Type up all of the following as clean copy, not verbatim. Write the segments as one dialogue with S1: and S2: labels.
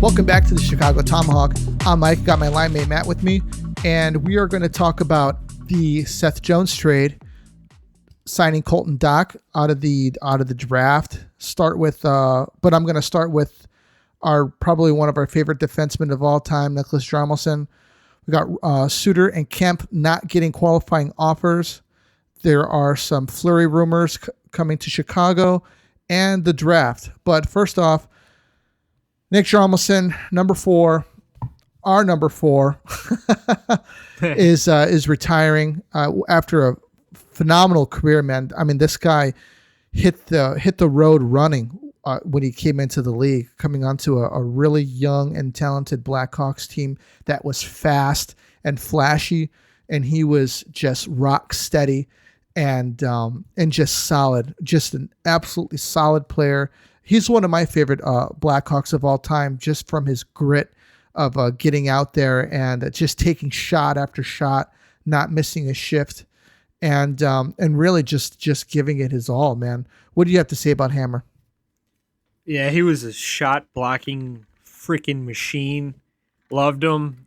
S1: Welcome back to the Chicago Tomahawk. I'm Mike, got my line mate Matt with me, and we are going to talk about the Seth Jones trade, signing Colton Dach out of the draft. But I'm going to start with probably one of our favorite defensemen of all time, Nicholas Jarmelson. We got Suter and Kemp not getting qualifying offers. There are some Fleury rumors coming to Chicago and the draft. But first off, Nick Jarmelson, number 4, our number 4, is retiring after a phenomenal career, man. I mean, this guy hit the road running when he came into the league, coming onto a really young and talented Blackhawks team that was fast and flashy, and he was just rock steady and just solid, just an absolutely solid player. He's one of my favorite Blackhawks of all time, just from his grit of getting out there and just taking shot after shot, not missing a shift, and really just giving it his all, man. What do you have to say about Hammer?
S2: Yeah, he was a shot blocking freaking machine. Loved him.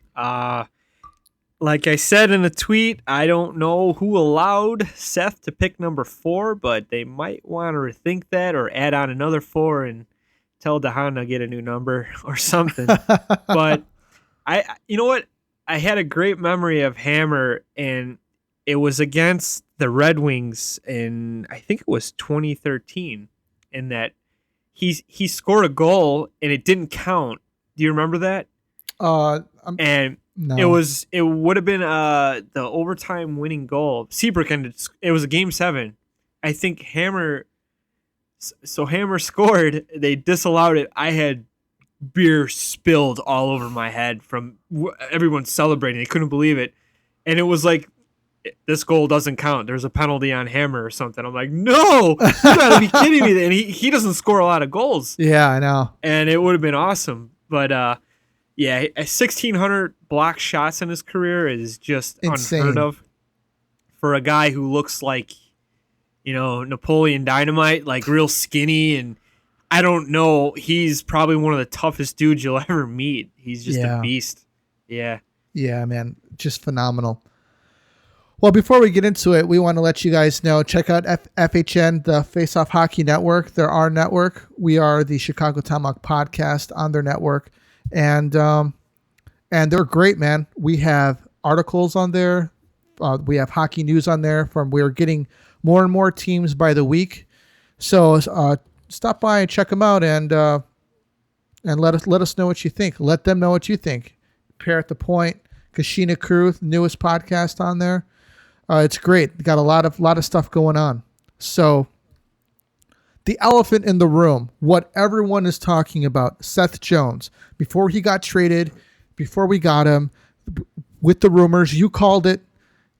S2: Like I said in a tweet, I don't know who allowed Seth to pick number 4, but they might want to rethink that or add on another 4 and tell Dahan to get a new number or something. But you know what? I had a great memory of Hammer, and it was against the Red Wings in, I think it was 2013, in that he scored a goal and it didn't count. Do you remember that? No. It would have been the overtime winning goal. Seabrook ended. It was a game 7. I think Hammer. So Hammer scored. They disallowed it. I had beer spilled all over my head from everyone celebrating. They couldn't believe it, and it was like, this goal doesn't count. There's a penalty on Hammer or something. I'm like, no, you gotta be kidding me. And he doesn't score a lot of goals.
S1: Yeah, I know.
S2: And it would have been awesome, but yeah, 1,600 block shots in his career is just insane. Unheard of for a guy who looks like, Napoleon Dynamite, like real skinny. And I don't know, he's probably one of the toughest dudes you'll ever meet. He's just a beast. Yeah. Yeah,
S1: man. Just phenomenal. Well, before we get into it, we want to let you guys know, check out FHN, the Face Off Hockey Network. They're our network. We are the Chicago Tomahawk podcast on their network. And they're great, man. We have articles on there. We have hockey news on there. We're getting more and more teams by the week. So stop by and check them out, and let us know what you think. Let them know what you think. Pair at the Point, Kachina Krew, newest podcast on there. It's great. Got a lot of stuff going on. So the elephant in the room, what everyone is talking about, Seth Jones, before he got traded, before we got him, with the rumors, you called it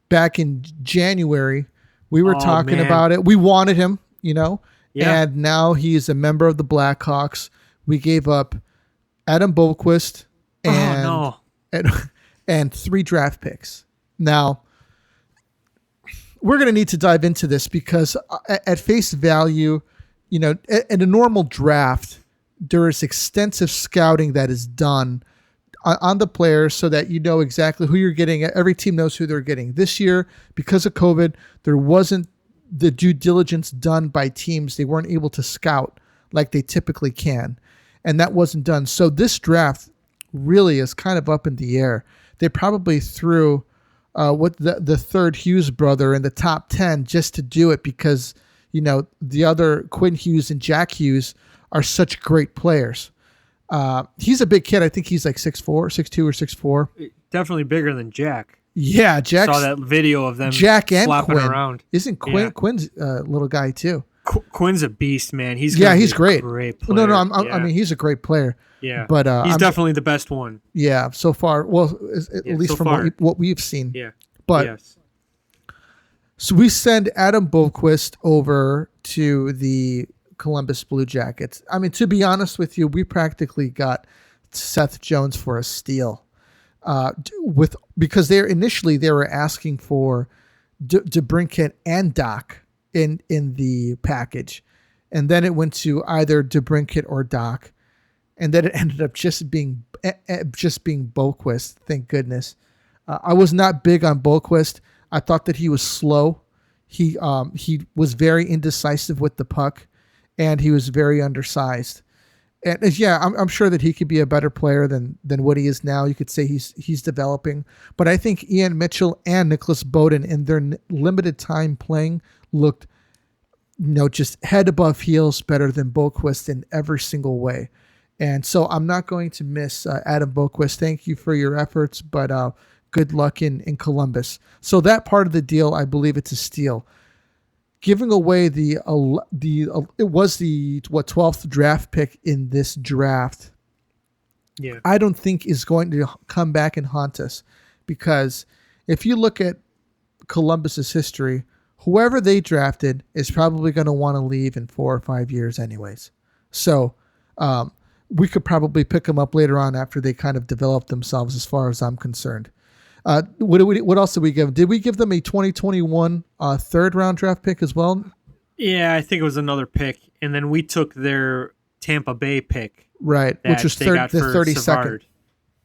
S1: back in January. We were talking about it. We wanted him, and now he is a member of the Blackhawks. We gave up Adam Boqvist and 3 draft picks. Now, we're going to need to dive into this because at face value, in a normal draft, there is extensive scouting that is done on the players so that you know exactly who you're getting. Every team knows who they're getting. This year, because of COVID, there wasn't the due diligence done by teams. They weren't able to scout like they typically can, and that wasn't done. So this draft really is kind of up in the air. They probably threw with the third Hughes brother in the top 10 just to do it because the other Quinn Hughes and Jack Hughes are such great players. He's a big kid. I think he's like 6'4", 6'2", or 6'4".
S2: Definitely bigger than Jack.
S1: Yeah, Jack.
S2: Saw that video of them
S1: Jack and
S2: slapping
S1: Quinn.
S2: Around.
S1: Isn't Quinn Quinn's little guy too?
S2: Quinn's a beast, man. He's
S1: great.
S2: Great player.
S1: No, I mean he's a great player.
S2: Yeah,
S1: but
S2: he's definitely the best one.
S1: Yeah, so far. Well, at least so from what we've seen.
S2: Yeah,
S1: but
S2: yes.
S1: So we send Adam Boqvist over to the Columbus Blue Jackets. I mean, to be honest with you, we practically got Seth Jones for a steal. Because they were asking for DeBrincat and Dach in the package, and then it went to either DeBrincat or Dach, and then it ended up just being Boquist. Thank goodness. I was not big on Boquist. I thought that he was slow. He was very indecisive with the puck, and he was very undersized. And yeah, I'm sure that he could be a better player than what he is now. You could say he's developing, but I think Ian Mitchell and Nicholas Bowden in their limited time playing looked, just head above heels better than Boquist in every single way. And so I'm not going to miss Adam Boquist. Thank you for your efforts, but good luck in Columbus. So that part of the deal, I believe it's a steal. Giving away it was the 12th draft pick in this draft.
S2: Yeah,
S1: I don't think is going to come back and haunt us, because if you look at Columbus's history, whoever they drafted is probably going to want to leave in 4 or 5 years anyways. So we could probably pick them up later on after they kind of develop themselves, as far as I'm concerned. What else did we give them? Did we give them a 2021 third round draft pick as well?
S2: Yeah, I think it was another pick, and then we took their Tampa Bay pick,
S1: right, which was the 32nd.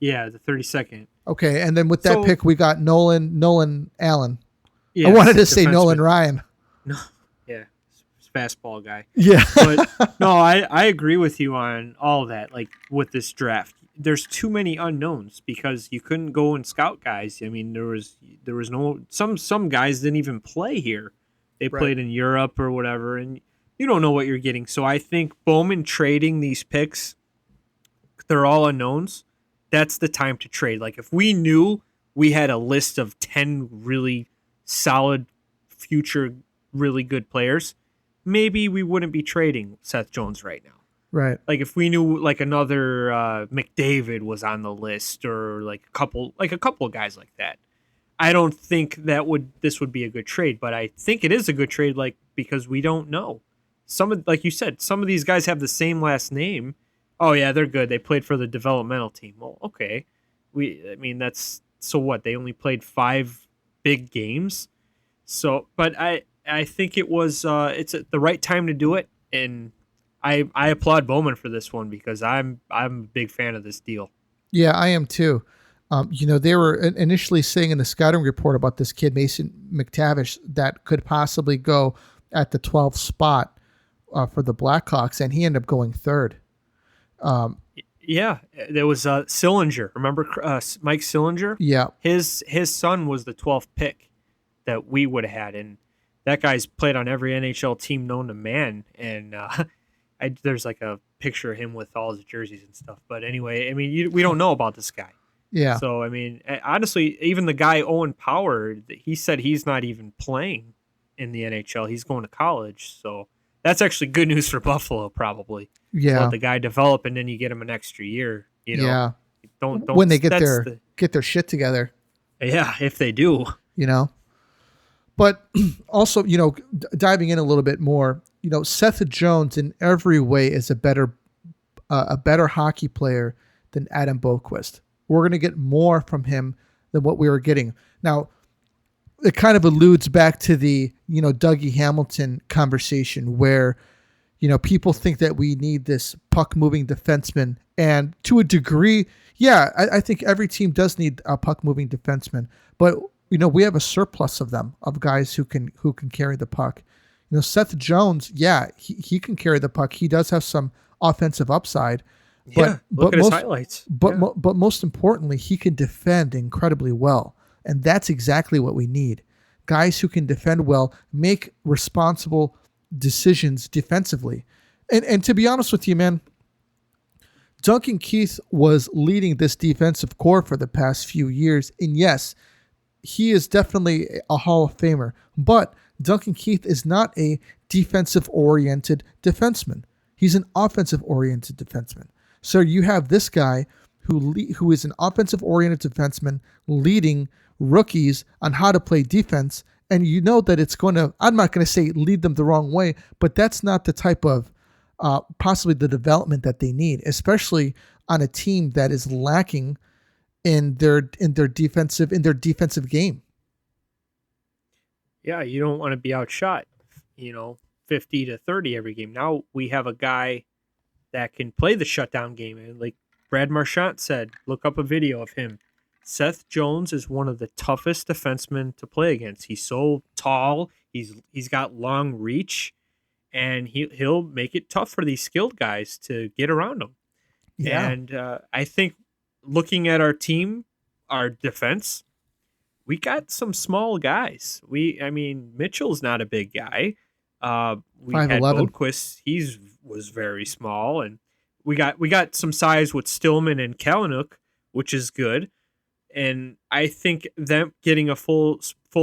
S2: Yeah, the 32nd.
S1: Okay, and then with that pick, we got Nolan Allen.
S2: Yes,
S1: I wanted to say Nolan Ryan.
S2: No, yeah, fastball guy.
S1: Yeah,
S2: but no, I agree with you on all that. Like with this draft, there's too many unknowns because you couldn't go and scout guys. I mean, there was no some guys didn't even play here. They played in Europe or whatever, and you don't know what you're getting. So I think Bowman trading these picks, they're all unknowns. That's the time to trade. Like if we knew we had a list of 10 really solid future really good players, maybe we wouldn't be trading Seth Jones right now.
S1: Right.
S2: Like if we knew like another McDavid was on the list, or like a couple of guys like that. I don't think this would be a good trade, but I think it is a good trade, like because we don't know. Like you said, some of these guys have the same last name. Oh yeah, they're good. They played for the developmental team. Well, okay. That's so what? They only played 5 big games. So, but I think it was it's the right time to do it, and I applaud Bowman for this one because I'm a big fan of this deal.
S1: Yeah, I am too. They were initially saying in the scouting report about this kid, Mason McTavish, that could possibly go at the 12th spot for the Blackhawks, and he ended up going 3rd.
S2: Yeah, there was Sillinger. Remember Mike Sillinger?
S1: Yeah.
S2: His son was the 12th pick that we would have had, and that guy's played on every NHL team known to man, and there's like a picture of him with all his jerseys and stuff. But anyway, we don't know about this guy.
S1: Yeah.
S2: So, honestly, even the guy, Owen Power, he said he's not even playing in the NHL. He's going to college. So that's actually good news for Buffalo, probably.
S1: Yeah.
S2: Let the guy develop, and then you get him an extra year.
S1: Yeah.
S2: Don't
S1: when they get their shit together.
S2: Yeah, if they do.
S1: But also, diving in a little bit more, Seth Jones in every way is a better hockey player than Adam Boquist. We're going to get more from him than what we were getting. Now, it kind of alludes back to the, Dougie Hamilton conversation where, people think that we need this puck-moving defenseman. And to a degree, yeah, I think every team does need a puck-moving defenseman. But, we have a surplus of them, of guys who can carry the puck. Seth Jones, yeah, he can carry the puck. He does have some offensive upside.
S2: But look at his highlights.
S1: But most importantly, he can defend incredibly well. And that's exactly what we need. Guys who can defend well, make responsible decisions defensively. And to be honest with you, man, Duncan Keith was leading this defensive core for the past few years. And yes, he is definitely a Hall of Famer. But Duncan Keith is not a defensive-oriented defenseman. He's an offensive-oriented defenseman. So you have this guy who is an offensive-oriented defenseman leading rookies on how to play defense, and that it's going to, I'm not going to say lead them the wrong way, but that's not the type of possibly the development that they need, especially on a team that is lacking in their defensive game.
S2: Yeah, you don't want to be outshot, 50 to 30 every game. Now we have a guy that can play the shutdown game. And like Brad Marchand said, look up a video of him. Seth Jones is one of the toughest defensemen to play against. He's so tall. He's got long reach, and he'll make it tough for these skilled guys to get around him.
S1: Yeah.
S2: And I think looking at our team, our defense, we got some small guys. Mitchell's not a big guy. We had
S1: 5'11".
S2: Bodquist. Was very small, and we got some size with Stillman and Kalynuk, which is good. And I think them getting a full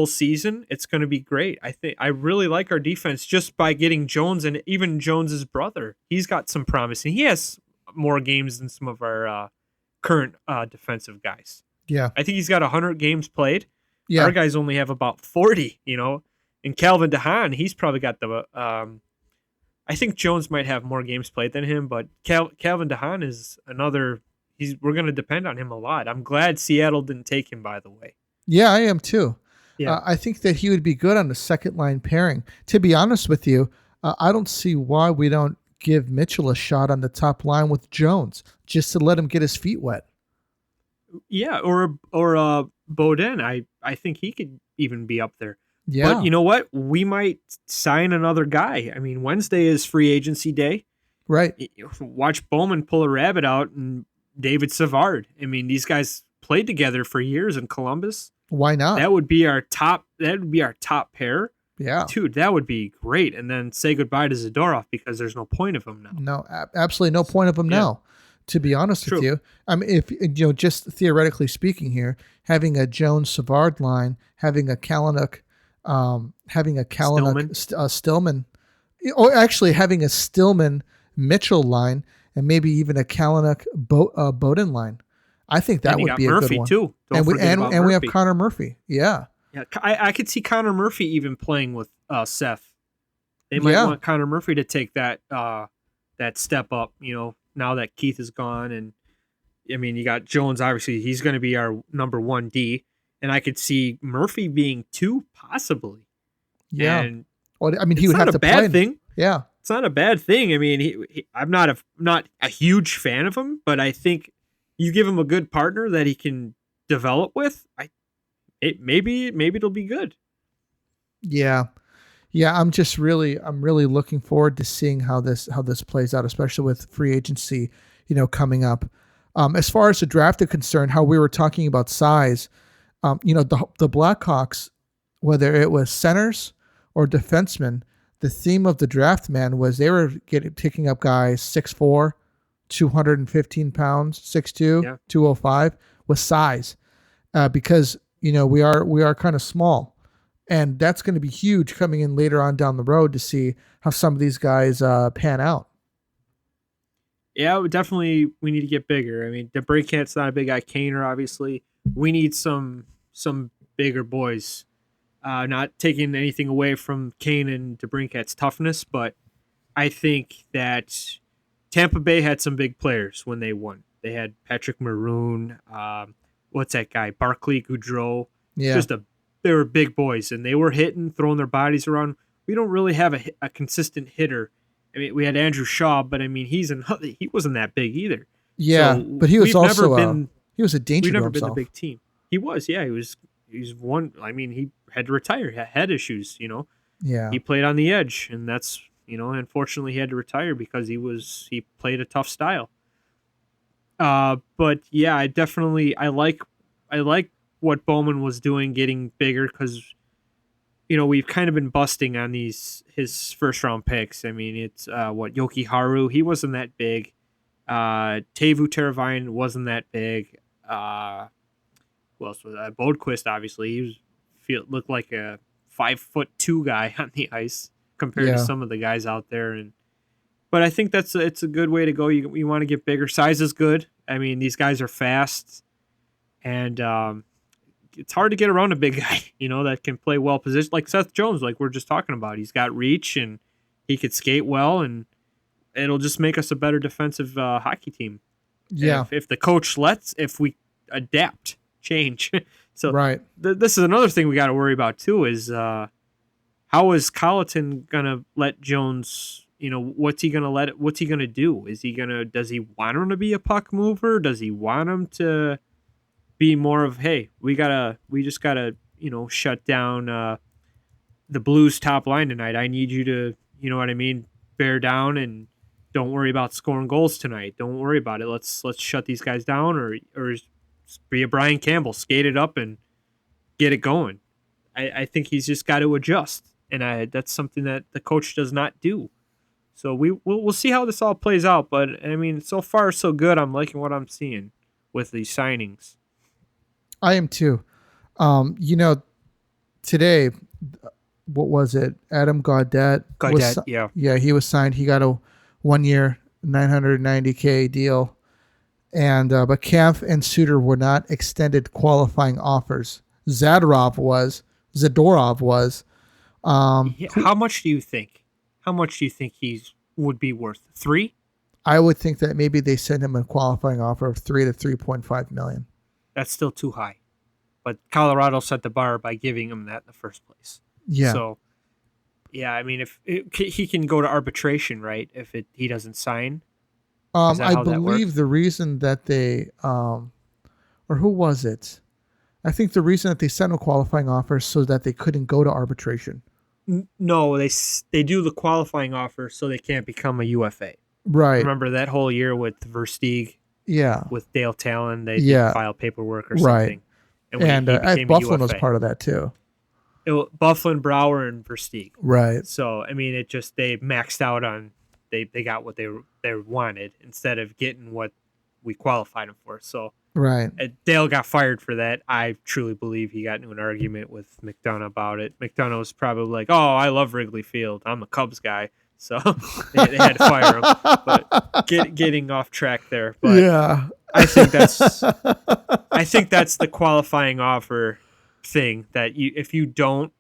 S2: season, it's going to be great. I really like our defense just by getting Jones, and even Jones's brother. He's got some promise, and he has more games than some of our current defensive guys.
S1: Yeah.
S2: I think he's got 100 games played.
S1: Yeah.
S2: Our guys only have about 40, And Calvin DeHaan, he's probably got the I think Jones might have more games played than him, but Calvin DeHaan is another. We're going to depend on him a lot. I'm glad Seattle didn't take him, by the way.
S1: Yeah, I am too.
S2: Yeah.
S1: I think that he would be good on the second line pairing. To be honest with you, I don't see why we don't give Mitchell a shot on the top line with Jones, just to let him get his feet wet.
S2: Yeah, or Beaudin. I think he could even be up there.
S1: Yeah.
S2: But you know what? We might sign another guy. I mean, Wednesday is free agency day.
S1: Right.
S2: Watch Bowman pull a rabbit out and David Savard. I mean, these guys played together for years in Columbus.
S1: Why not?
S2: That would be our top pair.
S1: Yeah.
S2: Dude, that would be great. And then say goodbye to Zadorov because there's no point of him now.
S1: No, absolutely no point of him now. To be honest with you, I mean, if just theoretically speaking here, having a Jones Savard line, having a Kalynuk, Stillman, or actually having a Stillman Mitchell line, and maybe even a Kalynuk Beaudin line, I think that would be a
S2: Murphy
S1: good one.
S2: Too.
S1: And we have Connor Murphy. Yeah.
S2: Yeah, I could see Connor Murphy even playing with Seth. They might want Connor Murphy to take that step up, now that Keith is gone. And I mean, you got Jones, obviously he's going to be our number 1D, and I could see Murphy being 2 possibly.
S1: Yeah.
S2: And
S1: well, I mean, he would have to play.
S2: It's not a bad thing.
S1: Yeah.
S2: It's not a bad thing. I mean, I'm not a huge fan of him, but I think you give him a good partner that he can develop with, maybe it'll be good.
S1: Yeah. Yeah, I'm really looking forward to seeing how this plays out, especially with free agency, coming up. As far as the draft is concerned, how we were talking about size, the Blackhawks, whether it was centers or defensemen, the theme of the draft, man, was they were picking up guys 6'4", 215 pounds, 6'2", 205 with size, because we are kind of small. And that's going to be huge coming in later on down the road to see how some of these guys pan out.
S2: Yeah, we need to get bigger. I mean, DeBrincat's not a big guy. Kaner, obviously. We need some bigger boys. Not taking anything away from Kane and DeBrincat's toughness, but I think that Tampa Bay had some big players when they won. They had Patrick Maroon. What's that guy? Barclay Goudreau.
S1: Yeah.
S2: They were big boys, and they were hitting, throwing their bodies around. We don't really have a consistent hitter. I mean, we had Andrew Shaw, but I mean, he wasn't that big either.
S1: Yeah,
S2: so
S1: but he was also he was a danger to himself.
S2: We've never been a big team. He was, yeah. He's one. I mean, he had to retire. He had issues,
S1: Yeah.
S2: He played on the edge, and that's unfortunately he had to retire because he played a tough style. But yeah, I like what Bowman was doing, getting bigger, because we've kind of been busting on his first round picks. I mean, it's Yoki Haru, he wasn't that big. Teuvo Teravainen wasn't that big. Who else was that? Bodquist, obviously, looked like a 5'2" guy on the ice compared to some of the guys out there. But I think it's a good way to go. You want to get bigger. Size is good. I mean, these guys are fast, and it's hard to get around a big guy, that can play well positioned, like Seth Jones, like we're just talking about. He's got reach, and he could skate well, and it'll just make us a better defensive hockey team.
S1: Yeah.
S2: If the coach if we adapt, change. So
S1: right.
S2: This is another thing we got to worry about too, is how is Colleton going to let Jones what's he gonna do? Does he want him to be a puck mover? Does he want him to be more of, hey, we just gotta shut down the Blues top line tonight. I need you to, you know what I mean, bear down and don't worry about scoring goals tonight. Don't worry about it. Let's shut these guys down, or be a Brian Campbell, skate it up and get it going. I think he's just got to adjust, and that's something that the coach does not do. So we'll see how this all plays out. But I mean, so far so good. I'm liking what I'm seeing with these signings.
S1: I am too. Today, what was it? Adam Gaudette. Yeah, he was signed. He got a 1 year, $990K deal. And but Kampf and Suter were not extended qualifying offers. Zadorov was.
S2: How much do you think? How much do you think he would be worth? 3?
S1: I would think that maybe they send him a qualifying offer of 3 to 3.5 million.
S2: That's still too high. But Colorado set the bar by giving him that in the first place.
S1: Yeah.
S2: So, yeah, I mean, he can go to arbitration, right? If he doesn't sign.
S1: I believe the reason that they, or who was it? I think the reason that they sent a qualifying offer so that they couldn't go to arbitration.
S2: No, they do the qualifying offer so they can't become a UFA.
S1: Right.
S2: Remember that whole year with Versteeg?
S1: Yeah.
S2: With Dale Talon, they didn't file paperwork or something.
S1: Right. And Bufflin was part of that too.
S2: Bufflin, Brouwer, and Versteeg.
S1: Right.
S2: So I mean, they maxed out on. They got what they wanted instead of getting what we qualified him for. So
S1: right.
S2: Dale got fired for that. I truly believe he got into an argument with McDonough about it. McDonough was probably like, "Oh, I love Wrigley Field. I'm a Cubs guy." So they had to fire him. But getting off track there. But
S1: yeah,
S2: I think that's the qualifying offer thing that if you don't,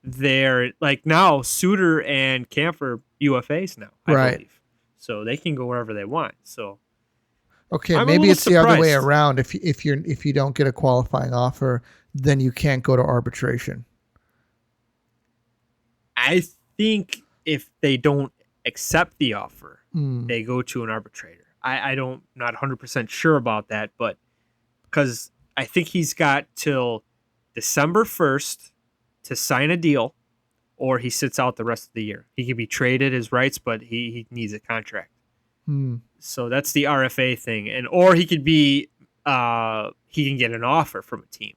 S2: they're like now Suter and Kampf are UFAs now, I believe. So they can go wherever they want. So
S1: okay, maybe it's the other way around. If you don't get a qualifying offer, then you can't go to arbitration.
S2: I think if they don't accept the offer, they go to an arbitrator. I don't not 100% sure about that, but because I think he's got till December 1st to sign a deal, or he sits out the rest of the year. He can be traded his rights, but he needs a contract. So that's the RFA thing, or he could be he can get an offer from a team,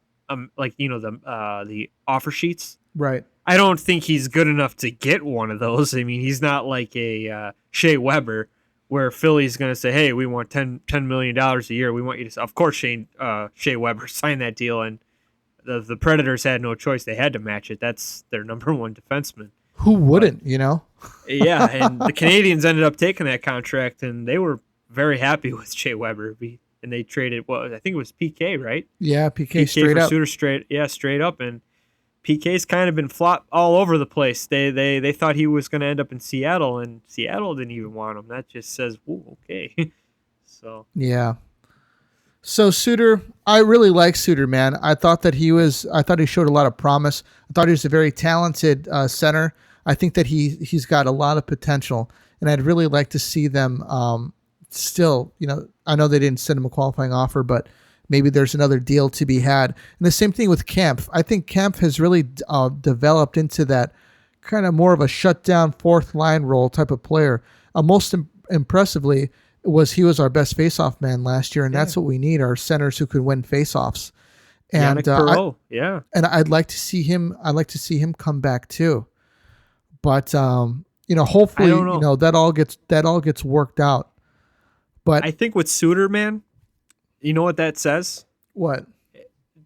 S2: like the offer sheets.
S1: Right.
S2: I don't think he's good enough to get one of those. I mean, he's not like a Shea Weber, where Philly's going to say, "Hey, we want $10 million a year. We want you to." Of course, Shea Weber signed that deal, and the Predators had no choice. They had to match it. That's their number one defenseman.
S1: Who wouldn't,
S2: Yeah, and the Canadians ended up taking that contract, and they were very happy with Shea Weber. And they traded, I think it was PK, right?
S1: Yeah, PK straight up.
S2: Suter straight up. And PK's kind of been flopped all over the place. They thought he was going to end up in Seattle, and Seattle didn't even want him. That just says, "Ooh, okay." So
S1: yeah. So Suter, I really like Suter, man. I thought he showed a lot of promise. I thought he was a very talented center. I think that he's got a lot of potential, and I'd really like to see them still. I know they didn't send him a qualifying offer, but maybe there's another deal to be had. And the same thing with Kampf. I think Kampf has really developed into that kind of more of a shutdown fourth line role type of player. Most impressively, he was our best faceoff man last year, and that's what we need: our centers who can win faceoffs. And and I'd like to see him. I'd like to see him come back too. But hopefully, that all gets worked out. But
S2: I think with Suter, man, you know what that says?
S1: What?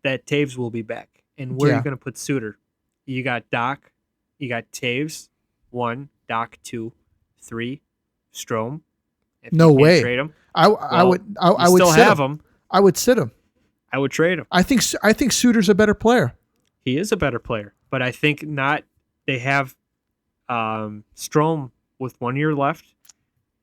S2: That Taves will be back. And where are you going to put Suter? You got Doc, you got Taves, 1, Doc 2, 3, Strome.
S1: No way.
S2: Trade him.
S1: I would
S2: still
S1: sit
S2: have
S1: him.
S2: him.
S1: I would sit him.
S2: I would trade him.
S1: I think Suter's a better player.
S2: He is a better player, but I think not. They have Strome with 1 year left,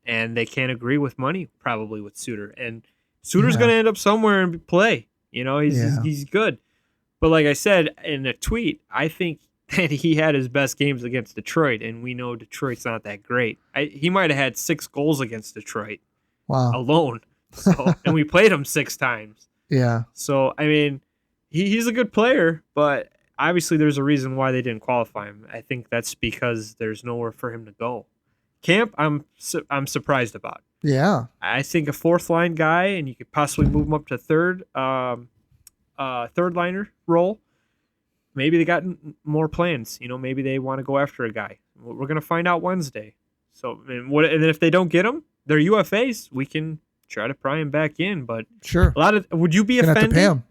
S2: and they can't agree with money probably with Suter. And Suter's going to end up somewhere and play. He's good. But like I said in a tweet, I think and he had his best games against Detroit, and we know Detroit's not that great. He might have had 6 goals against Detroit alone. So, and we played him 6 times.
S1: Yeah.
S2: So, I mean, he's a good player, but obviously there's a reason why they didn't qualify him. I think that's because there's nowhere for him to go. Camp, I'm surprised about.
S1: Yeah.
S2: I think a 4th line guy, and you could possibly move him up to third liner role. Maybe they got more plans. Maybe they want to go after a guy. We're going to find out Wednesday. So, and then if they don't get him, they're UFAs. We can try to pry him back in. But
S1: sure.
S2: Would you be offended?
S1: Have to pay him.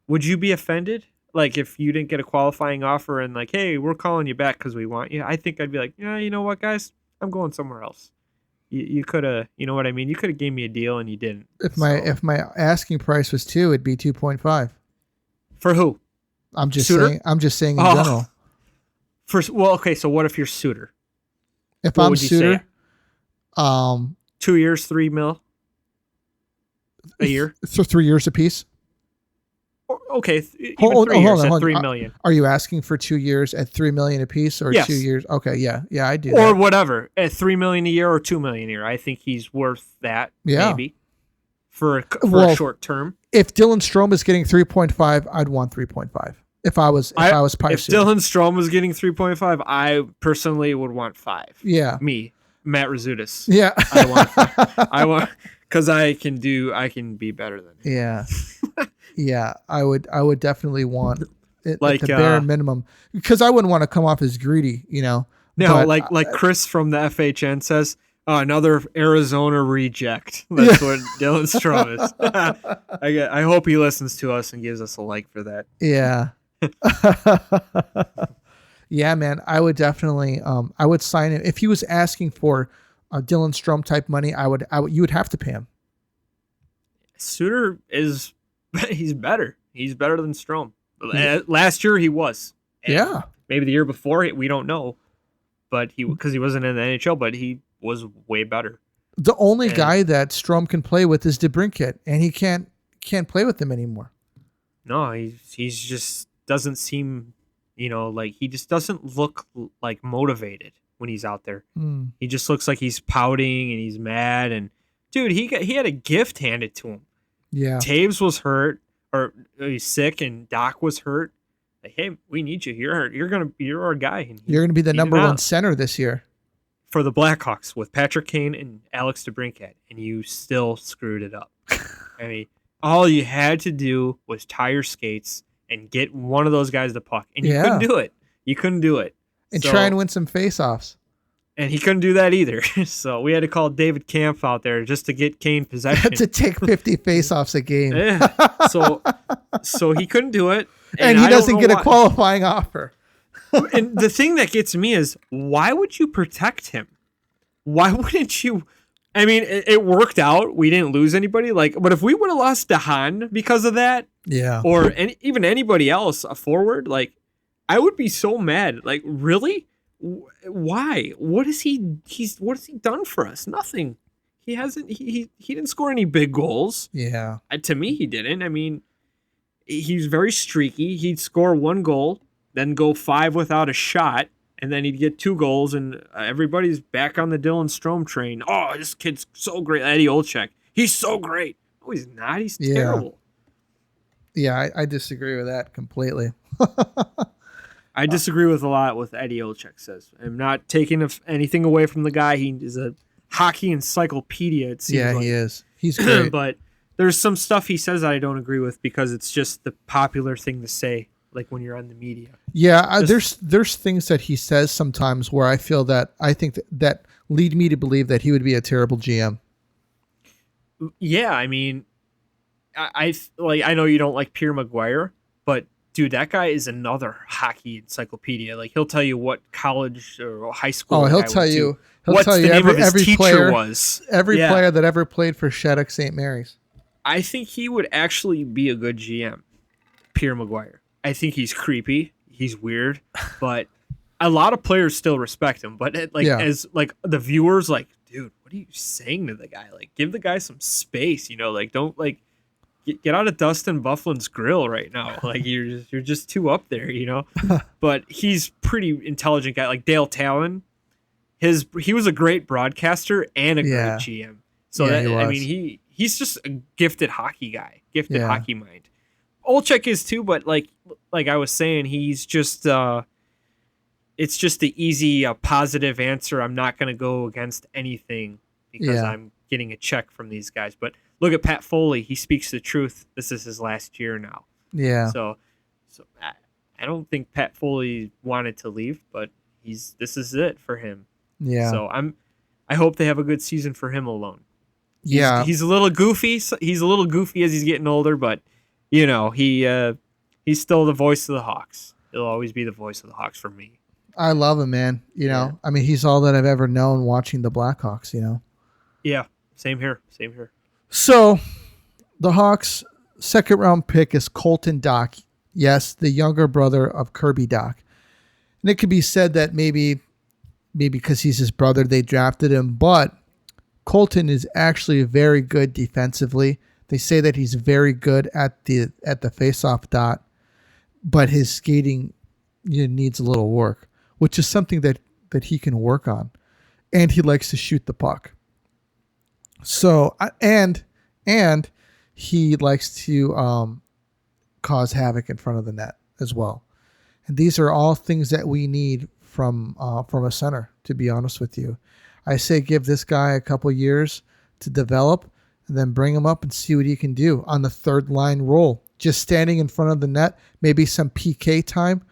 S2: Would you be offended? Like if you didn't get a qualifying offer and like, hey, we're calling you back because we want you. I think I'd be like, yeah, you know what, guys, I'm going somewhere else. You could have, you know what I mean? You could have gave me a deal and you didn't.
S1: If my asking price was 2, it'd be 2.5.
S2: For who?
S1: I'm just saying in general.
S2: Okay, so what if you're Suter?
S1: If I'm Suter,
S2: 2 years, $3 million a year.
S1: So 3 years apiece.
S2: Okay, even 3 years at $3 million.
S1: Are you asking for 2 years at $3 million apiece, or
S2: yes.
S1: 2 years? Okay, yeah, I do.
S2: Or whatever at $3 million a year or $2 million a year. I think he's worth that. Yeah. Maybe for a short term.
S1: If Dylan Strome is getting 3.5, I'd want 3.5. If I was Pipe
S2: If
S1: Suter.
S2: Dylan Strome was getting 3.5, I personally would want 5.
S1: Yeah,
S2: me, Matt Razudis.
S1: Yeah,
S2: I want because I can be better than him.
S1: Yeah. Yeah, I would definitely want it
S2: like
S1: at the bare minimum, because I wouldn't want to come off as greedy,
S2: No, like Chris from the FHN says, another Arizona reject. That's what Dylan Strome is. I hope he listens to us and gives us a like for that.
S1: Yeah. Yeah, man, I would definitely I would sign it if he was asking for Dylan Strome type money. You would have to pay him.
S2: Suter is. He's better. He's better than Strome. Last year he was. And maybe the year before we don't know, but because he wasn't in the NHL, but he was way better.
S1: The only guy that Strome can play with is DeBrincat, and he can't play with him anymore.
S2: No, he's just doesn't seem, like he just doesn't look like motivated when he's out there. He just looks like he's pouting and he's mad. And dude, he had a gift handed to him.
S1: Yeah,
S2: Taves was hurt or he's sick, and Doc was hurt. Like, hey, we need you. You're our guy.
S1: You're gonna be the number 1 center this year
S2: for the Blackhawks with Patrick Kane and Alex DeBrincat, and you still screwed it up. I mean, all you had to do was tie your skates and get one of those guys the puck, and you couldn't do it. You couldn't do it,
S1: and try and win some faceoffs.
S2: And he couldn't do that either. So we had to call David Kampf out there just to get Kane possession.
S1: To take 50 faceoffs a game.
S2: Yeah. So he couldn't do it.
S1: And he doesn't get a qualifying offer.
S2: And the thing that gets me is, why would you protect him? Why wouldn't you? I mean, it worked out. We didn't lose anybody. But if we would have lost DeHaan because of that, or even anybody else, a forward, I would be so mad. Really? Why? What has he done for us? Nothing. He hasn't. He didn't score any big goals.
S1: Yeah.
S2: To me, he didn't. I mean, he's very streaky. He'd score 1 goal, then go 5 without a shot, and then he'd get 2 goals, and everybody's back on the Dylan Strome train. Oh, this kid's so great. Eddie Olczyk. He's so great. No, he's not. He's terrible.
S1: Yeah, I disagree with that completely.
S2: I disagree with a lot what Eddie Olczyk says. I'm not taking anything away from the guy. He is a hockey encyclopedia, it seems like.
S1: He is. He's great.
S2: But there's some stuff he says that I don't agree with because it's just the popular thing to say, when you're on the media. Yeah,
S1: there's things that he says sometimes where I think that lead me to believe that he would be a terrible GM.
S2: Yeah, I mean, I know you don't like Pierre Maguire, but dude, that guy is another hockey encyclopedia. He'll tell you what college or high school.
S1: Oh, he'll tell you
S2: every
S1: teacher
S2: player was.
S1: Every player that ever played for Shattuck St. Mary's.
S2: I think he would actually be a good GM, Pierre Maguire. I think he's creepy. He's weird, but a lot of players still respect him. But as the viewers, dude, what are you saying to the guy? Give the guy some space. Don't get out of Dustin Byfuglien's grill right now. Like you're just too up there, But he's pretty intelligent guy. Like Dale Talon, he was a great broadcaster and a great GM. So he's just a gifted hockey guy, gifted hockey mind. Olczyk is too, but like I was saying, he's just it's just the easy positive answer. I'm not going to go against anything because I'm getting a check from these guys. But look at Pat Foley. He speaks the truth. This is his last year now.
S1: Yeah.
S2: So I don't think Pat Foley wanted to leave, but this is it for him.
S1: Yeah.
S2: So I hope they have a good season for him alone. He's a little goofy. He's a little goofy as he's getting older, but he's still the voice of the Hawks. He'll always be the voice of the Hawks for me.
S1: I love him, man. I mean, he's all that I've ever known watching the Blackhawks,
S2: Yeah, same here.
S1: So, the Hawks' second round pick is Colton Dach. Yes, the younger brother of Kirby Dach. And it could be said that maybe because he's his brother, they drafted him, but Colton is actually very good defensively. They say that he's very good at the faceoff dot, but his skating needs a little work, which is something that he can work on. And he likes to shoot the puck. So, and he likes to cause havoc in front of the net as well. And these are all things that we need from a center, to be honest with you. I say give this guy a couple years to develop and then bring him up and see what he can do on the third line role. Just standing in front of the net, maybe some PK time,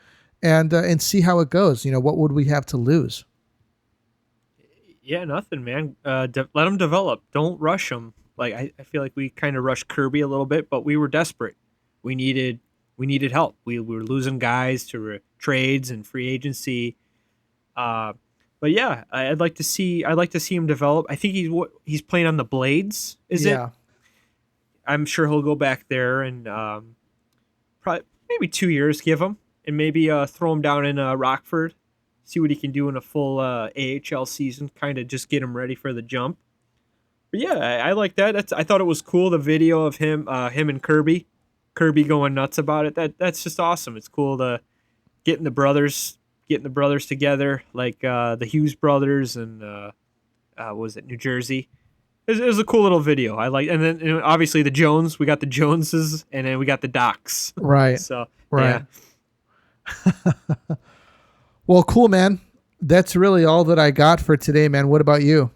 S1: and see how it goes. What would we have to lose?
S2: Yeah, nothing, man. Let him develop. Don't rush him. Like I feel like we kind of rushed Kirby a little bit, but we were desperate. We needed help. We were losing guys to trades and free agency. But yeah, I'd like to see him develop. I think he's playing on the Blades. Is it? I'm sure he'll go back there and probably maybe 2 years give him, and maybe throw him down in Rockford, see what he can do in a full AHL season. Kind of just get him ready for the jump. But yeah, I like that. I thought it was cool, the video of him and Kirby going nuts about it. That's just awesome. It's cool to getting the brothers together, like the Hughes brothers and was it New Jersey? It was a cool little video. I like, and then obviously the Jones. We got the Joneses, and then we got the Docs.
S1: Right.
S2: So
S1: right. Yeah. Well, cool, man. That's really all that I got for today, man. What about you?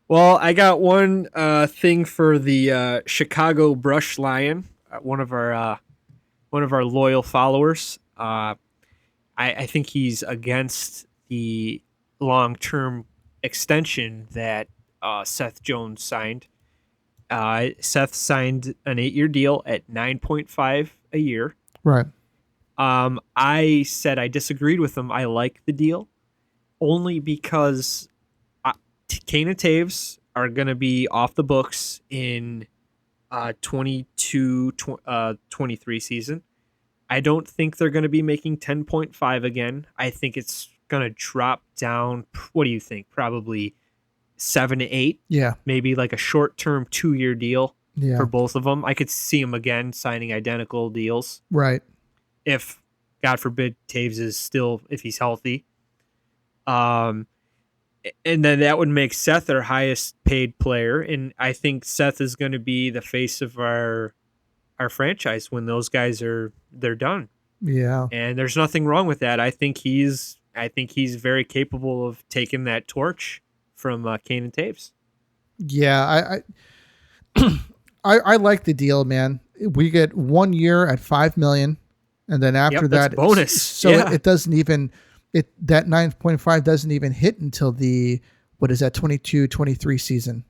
S2: Well, I got one thing for the Chicago Brush Lion, one of our loyal followers. I think he's against the long-term extension that Seth Jones signed. Seth signed an 8-year deal at $9.5 a year.
S1: Right.
S2: I said I disagreed with him. I like the deal only because Kane and Taves are going to be off the books in 22-23 season. I don't think they're going to be making 10.5 again. I think it's going to drop down. What do you think? Probably 7 to 8.
S1: Yeah.
S2: Maybe like a short-term 2-year deal
S1: for
S2: both of them. I could see them again signing identical deals.
S1: Right.
S2: If, God forbid, Taves is still, if he's healthy. And then that would make Seth our highest paid player. And I think Seth is going to be the face of our franchise when those guys they're done.
S1: Yeah.
S2: And there's nothing wrong with that. I think he's very capable of taking that torch from Kane and Taves.
S1: Yeah. I like the deal, man. We get 1 year at $5 million. And then after that,
S2: bonus.
S1: So it doesn't even, that 9.5 doesn't even hit until the, 22-23 season.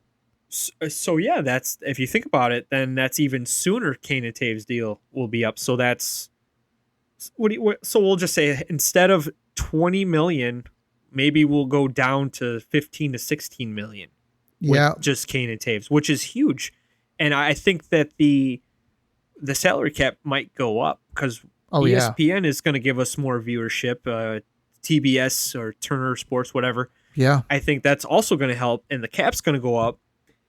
S2: So yeah, that's, if you think about it, then that's even sooner. Kane and Taves deal will be up. So that's so we'll just say instead of 20 million, maybe we'll go down to 15 to 16 million. With just Kane and Taves, which is huge. And I think that the salary cap might go up because ESPN is going to give us more viewership, TBS or Turner Sports, whatever.
S1: Yeah.
S2: I think that's also going to help, and the cap's going to go up.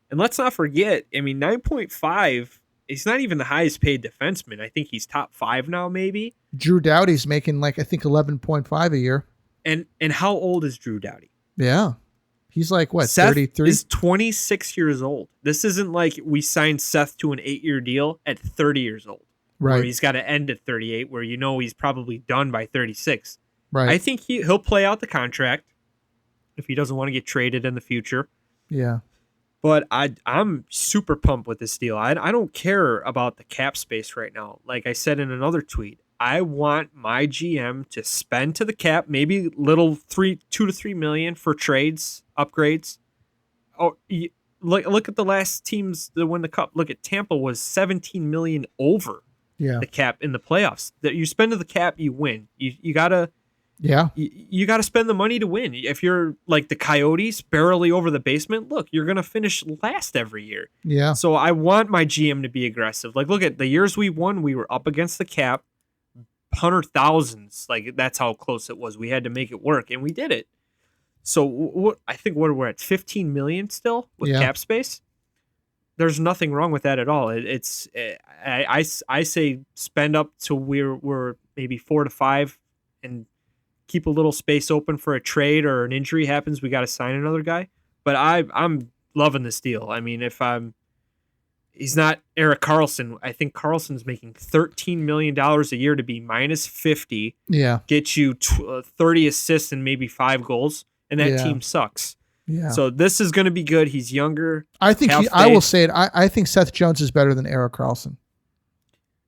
S2: And let's not forget, I mean, 9.5 he's not even the highest paid defenseman. I think he's top 5 now, maybe.
S1: Drew Doughty's making like I think 11.5 a year.
S2: And how old is Drew Doughty?
S1: Yeah. He's like what,
S2: Seth
S1: 33?
S2: is 26 years old. This isn't like we signed Seth to an 8-year deal at 30 years old.
S1: Right.
S2: Where he's got to end at 38, where he's probably done by 36.
S1: Right.
S2: I think he'll play out the contract if he doesn't want to get traded in the future.
S1: Yeah.
S2: But I'm super pumped with this deal. I don't care about the cap space right now. Like I said in another tweet, I want my GM to spend to the cap, maybe little 2 to 3 million for trades, upgrades. Oh, look at the last teams that win the cup. Look at Tampa was 17 million over the cap in the playoffs. That you spend to the cap, you win. You gotta.
S1: Yeah.
S2: You got to spend the money to win. If you're like the Coyotes, barely over the basement, look, you're going to finish last every year.
S1: Yeah.
S2: So I want my GM to be aggressive. Like, look at the years we won, we were up against the cap, 100,000s. Like, that's how close it was. We had to make it work, and we did it. So I think we're at 15 million still with cap space. There's nothing wrong with that at all. I say spend up to we're maybe 4 to 5 and keep a little space open for a trade or an injury happens. We got to sign another guy. But I'm loving this deal. I mean, he's not Erik Karlsson. I think Karlsson's making $13 million a year to be minus 50.
S1: Yeah.
S2: Get you 30 assists and maybe 5 goals. And that team sucks.
S1: Yeah.
S2: So this is going to be good. He's younger.
S1: I think I will say it. I think Seth Jones is better than Erik Karlsson.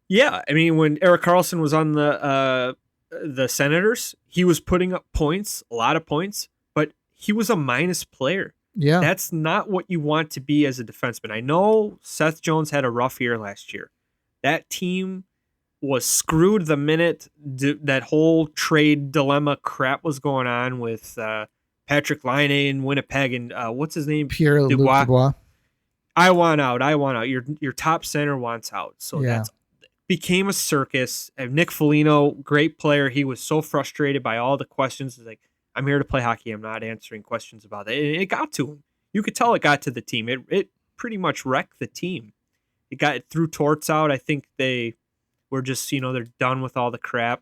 S2: Yeah. I mean, when Erik Karlsson was on the Senators, he was putting up points, a lot of points, but he was a minus player.
S1: Yeah.
S2: That's not what you want to be as a defenseman. I know Seth Jones had a rough year last year. That team was screwed the minute that whole trade dilemma crap was going on with Patrick Laine in Winnipeg and what's his name?
S1: Pierre-Luc Dubois.
S2: I want out. Your top center wants out. So that's became a circus. And Nick Foligno, great player. He was so frustrated by all the questions. He's like, I'm here to play hockey. I'm not answering questions about it. And it got to him. You could tell it got to the team. It pretty much wrecked the team. It threw Torts out. I think they were just, they're done with all the crap.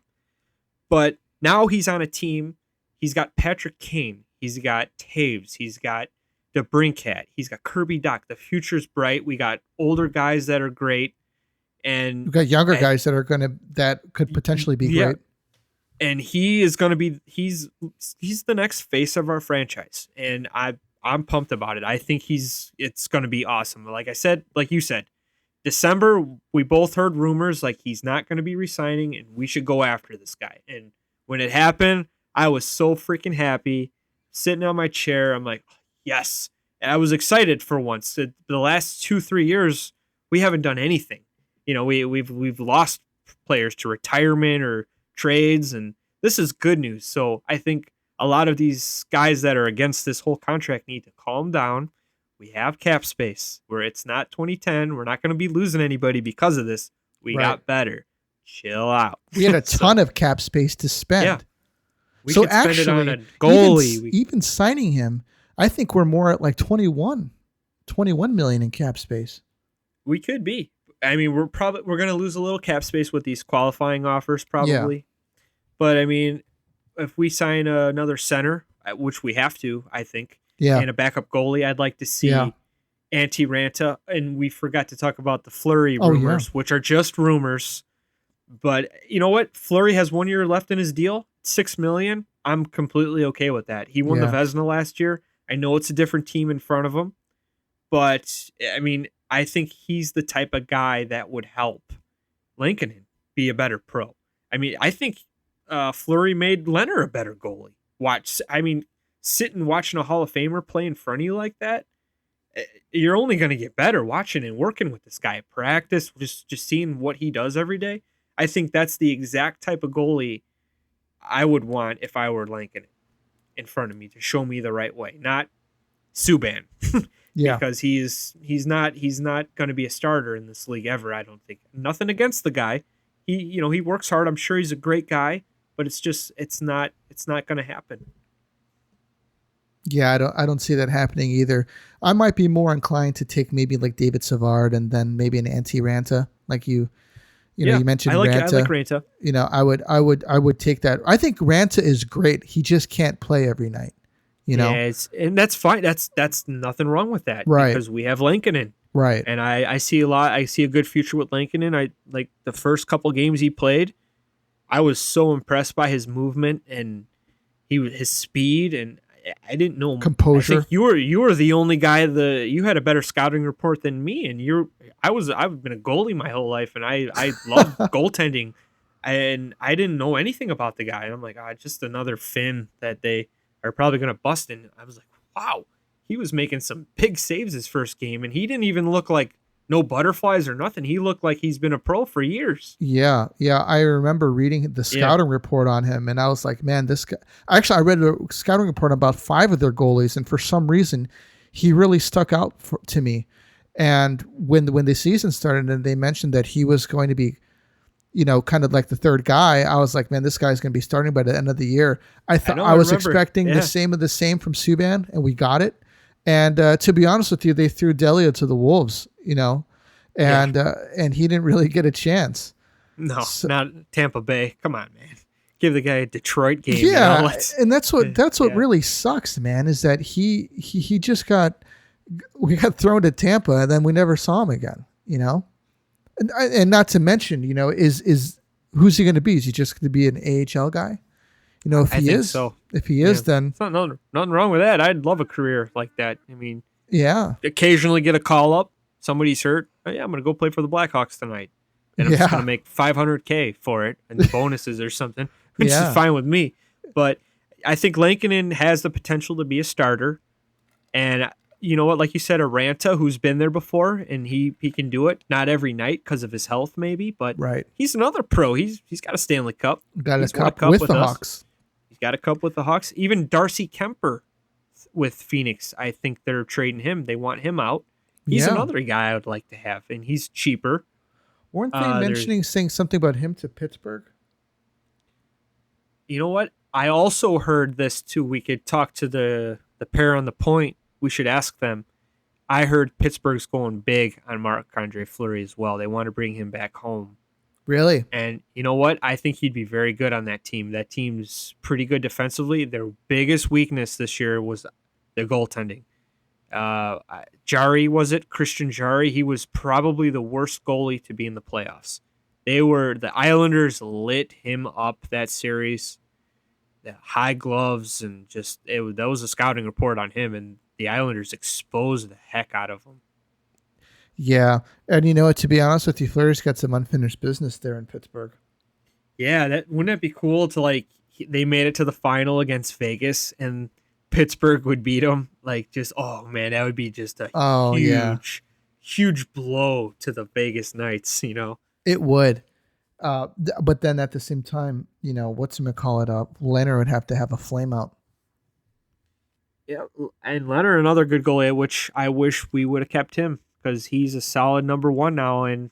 S2: But now he's on a team. He's got Patrick Kane. He's got Taves. He's got DeBrincat. He's got Kirby Dach. The future's bright. We got older guys that are great. And
S1: we've got younger guys that could potentially be great.
S2: And he is going to be he's the next face of our franchise, and I'm pumped about it. I think it's going to be awesome. Like I said, like you said, December we both heard rumors like he's not going to be resigning, and we should go after this guy. And when it happened, I was so freaking happy, sitting on my chair. I'm like, yes, and I was excited for once. The last 2-3 years we haven't done anything. We've lost players to retirement or trades, and this is good news. So I think a lot of these guys that are against this whole contract need to calm down. We have cap space where it's not 2010. We're not going to be losing anybody because of this. We got better. Chill out.
S1: We had a ton of cap space to spend. Yeah.
S2: We could spend it on a goalie.
S1: Even signing him, I think we're more at like 21 million in cap space.
S2: We could be. I mean, we're going to lose a little cap space with these qualifying offers probably. Yeah. But I mean, if we sign another center, which we have to, I think, and a backup goalie, I'd like to see Antti Ranta. And we forgot to talk about the Fleury rumors, which are just rumors. But you know what? Fleury has 1 year left in his deal, $6 million. I'm completely okay with that. He won the Vezina last year. I know it's a different team in front of him, but I mean, I think he's the type of guy that would help Lankinen be a better pro. I mean, I think Fleury made Leonard a better goalie. Sitting watching a Hall of Famer play in front of you like that, you're only going to get better watching and working with this guy at practice, just seeing what he does every day. I think that's the exact type of goalie I would want if I were Lankinen in front of me to show me the right way, not Subban. Because he's not going to be a starter in this league ever. I don't think. Nothing against the guy. He works hard. I'm sure he's a great guy, but it's not going to happen.
S1: Yeah, I don't see that happening either. I might be more inclined to take maybe like David Savard and then maybe an Antti Ranta, like
S2: Yeah,
S1: you mentioned
S2: I like
S1: Ranta.
S2: Ranta.
S1: I would take that. I think Ranta is great. He just can't play every night. You know,
S2: Yeah, and that's fine. That's nothing wrong with that
S1: Right.
S2: because we have Lankinen.
S1: right?
S2: And I see a lot. I see a good future with Lankinen. I like the first couple games he played. I was so impressed by his movement and his speed, and I didn't know
S1: Composure.
S2: I think you were the only guy you had a better scouting report than me, and I've been a goalie my whole life, and I love goaltending, and I didn't know anything about the guy. And I'm like, just another Finn that they are probably gonna bust. And I was like, wow, he was making some big saves his first game, and he didn't even look like no butterflies or nothing. He looked like he's been a pro for years.
S1: Yeah, I remember reading the scouting report on him, and I was like, man, this guy. Actually, I read a scouting report on about 5 of their goalies, and for some reason, he really stuck out to me. And when the season started, and they mentioned that he was going to be, kind of like the third guy, I was like, man, this guy's going to be starting by the end of the year. I was expecting the same from Subban, and we got it. And to be honest with you, they threw Delia to the wolves, and he didn't really get a chance.
S2: No, not Tampa Bay. Come on, man. Give the guy a Detroit game.
S1: Yeah, and that's what really sucks, man, is that he just we got thrown to Tampa, and then we never saw him again. And not to mention, is who's he going to be? Is he just going to be an AHL guy? If he is, then
S2: nothing wrong with that. I'd love a career like that. I mean,
S1: yeah,
S2: occasionally get a call up. Somebody's hurt. Oh, yeah, I'm going to go play for the Blackhawks tonight, and I'm just going to make $500K for it and bonuses or something, which is fine with me. But I think Lankinen has the potential to be a starter, and you know what? Like you said, a Ranta who's been there before, and he can do it. Not every night because of his health, maybe, but he's another pro. He's got a Stanley Cup.
S1: Got a cup with the Hawks.
S2: He's got a cup with the Hawks. Even Darcy Kemper with Phoenix, I think they're trading him. They want him out. He's another guy I would like to have, and he's cheaper.
S1: Weren't they saying something about him to Pittsburgh?
S2: You know what? I also heard this too. We could talk to the pair on the point. We should ask them. I heard Pittsburgh's going big on Marc-Andre Fleury as well. They want to bring him back home.
S1: Really?
S2: And you know what? I think he'd be very good on that team. That team's pretty good defensively. Their biggest weakness this year was their goaltending. Jari, was it? Christian Jari? He was probably the worst goalie to be in the playoffs. The Islanders lit him up that series. The high gloves and that was a scouting report on him, and the Islanders exposed the heck out of him.
S1: Yeah, and to be honest with you, Fleury's got some unfinished business there in Pittsburgh.
S2: Yeah, wouldn't that be cool to they made it to the final against Vegas and Pittsburgh would beat them? Oh man, that would be just a huge blow to the Vegas Knights.
S1: It would. But then at the same time, Leonard would have to have a flame out.
S2: Yeah, and Leonard, another good goalie, which I wish we would have kept him because he's a solid number one now, and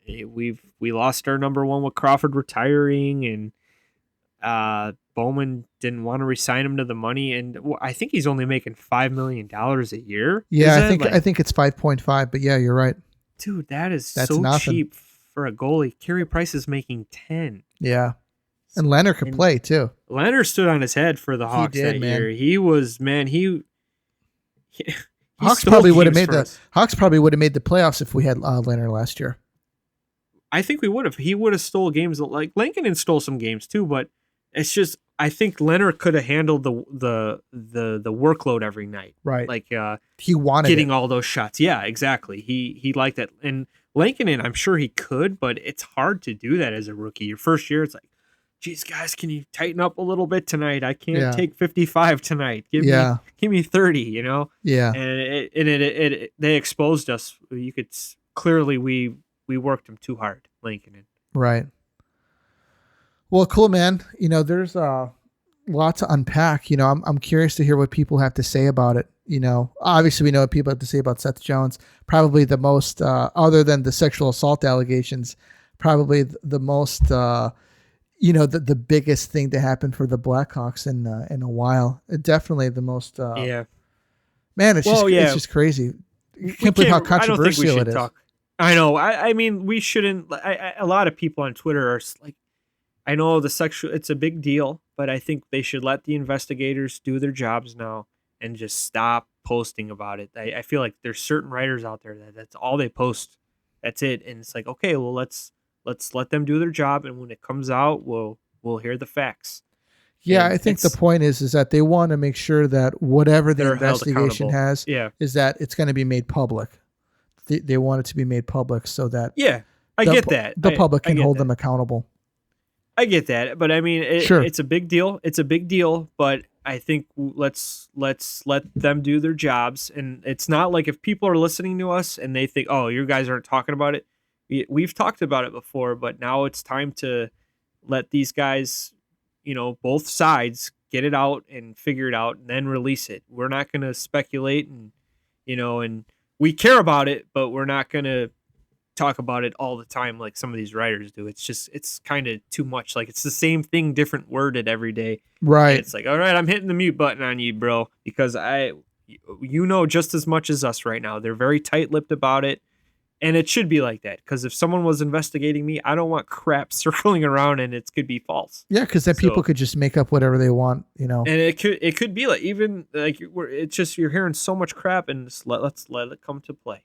S2: we lost our number one with Crawford retiring, and Bowman didn't want to resign him to the money, and I think he's only making $5 million a year.
S1: Yeah, I think it's 5.5, but yeah, you're right,
S2: dude. That's so nothing. Cheap for a goalie. Carey Price is making 10.
S1: Yeah. And Leonard could play too.
S2: Leonard stood on his head for the Hawks that year. He was, man,
S1: Hawks probably would have made the playoffs if we had Leonard last year.
S2: I think we would have. He would have stole games. Like Lankinen stole some games too, but it's just I think Leonard could have handled the workload every night.
S1: Right.
S2: He wanted getting all those shots. Yeah, exactly. He liked that. And Lankinen, I'm sure he could, but it's hard to do that as a rookie. Your first year, it's like, geez, guys, can you tighten up a little bit tonight? I can't take 55 tonight. Give me 30.
S1: Yeah.
S2: And they exposed us. You could clearly we worked him too hard, Lankinen.
S1: Right. Well, cool, man. There's a lot to unpack. I'm curious to hear what people have to say about it. Obviously we know what people have to say about Seth Jones. Probably the most, other than the sexual assault allegations, probably the most, the biggest thing to happen for the Blackhawks in a while. Definitely the most. Man, it's just crazy. You can't believe how controversial it is.
S2: I know. I mean, we shouldn't. A lot of people on Twitter are like, I know it's a big deal, but I think they should let the investigators do their jobs now and just stop posting about it. I feel like there's certain writers out there that's all they post. That's it. And it's like, okay, well, let's let them do their job. And when it comes out, we'll hear the facts.
S1: Yeah, and I think the point is that they want to make sure that whatever the investigation has is that it's going to be made public. They want it to be made public so that
S2: I get that
S1: the public can hold them accountable.
S2: I get that, but I mean, it's a big deal. It's a big deal, but I think let's let them do their jobs. And it's not like if people are listening to us and they think, oh, you guys aren't talking about it. We've talked about it before, but now it's time to let these guys, both sides get it out and figure it out and then release it. We're not going to speculate and we care about it, but we're not going to talk about it all the time like some of these writers do. It's kind of too much. Like it's the same thing, different worded every day.
S1: Right.
S2: And it's like, all right, I'm hitting the mute button on you, bro, because just as much as us right now. They're very tight-lipped about it. And it should be like that, because if someone was investigating me, I don't want crap circling around and it could be false.
S1: Yeah, because then people could just make up whatever they want,
S2: And it could be like it's just you're hearing so much crap, and just let's let it come to play.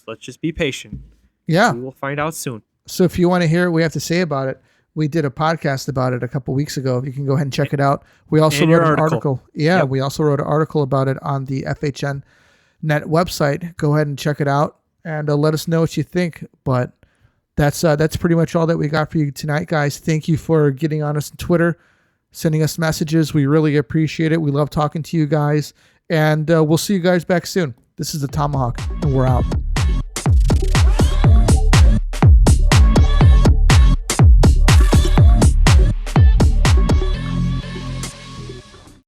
S2: Let's just be patient.
S1: Yeah,
S2: we will find out soon.
S1: So if you want to hear what we have to say about it, we did a podcast about it a couple weeks ago. You can go ahead and check it out. We also wrote an article. Yeah, yep. We also wrote an article about it on the FHN Net website. Go ahead and check it out. And let us know what you think. But that's pretty much all that we got for you tonight, guys. Thank you for getting on us on Twitter, sending us messages. We really appreciate it. We love talking to you guys. And we'll see you guys back soon. This is the Tomahawk, and we're out.